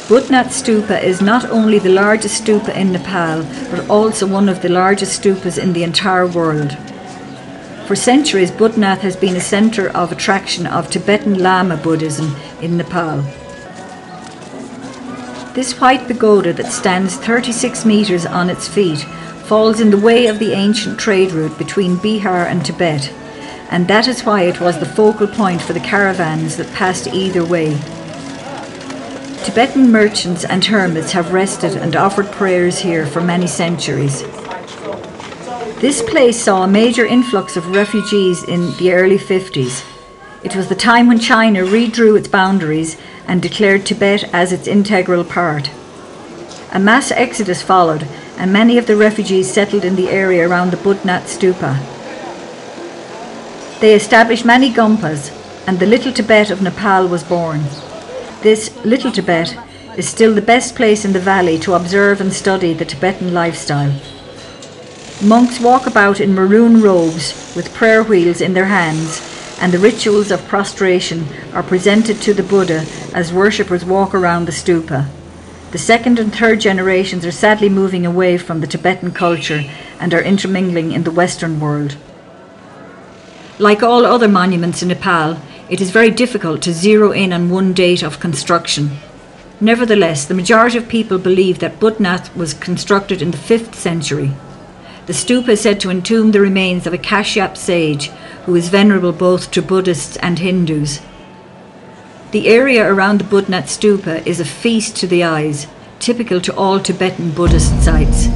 Bouddhanath stupa is not only the largest stupa in Nepal, but also one of the largest stupas in the entire world. For centuries, Bouddhanath has been a centre of attraction of Tibetan Lama Buddhism in Nepal. This white pagoda that stands 36 metres on its feet falls in the way of the ancient trade route between Bihar and Tibet, and that is why it was the focal point for the caravans that passed either way. Tibetan merchants and hermits have rested and offered prayers here for many centuries. This place saw a major influx of refugees in the early 50s. It was the time when China redrew its boundaries and declared Tibet as its integral part. A mass exodus followed, and many of the refugees settled in the area around the Bouddhanath stupa. They established many gompas, and the Little Tibet of Nepal was born. This Little Tibet is still the best place in the valley to observe and study the Tibetan lifestyle. Monks walk about in maroon robes with prayer wheels in their hands, and the rituals of prostration are presented to the Buddha as worshippers walk around the stupa. The second and third generations are sadly moving away from the Tibetan culture and are intermingling in the Western world. Like all other monuments in Nepal, it is very difficult to zero in on one date of construction. Nevertheless, the majority of people believe that Bouddhanath was constructed in the 5th century. The stupa is said to entomb the remains of a Kashyap sage who is venerable both to Buddhists and Hindus. The area around the Bouddhanath stupa is a feast to the eyes, typical to all Tibetan Buddhist sites.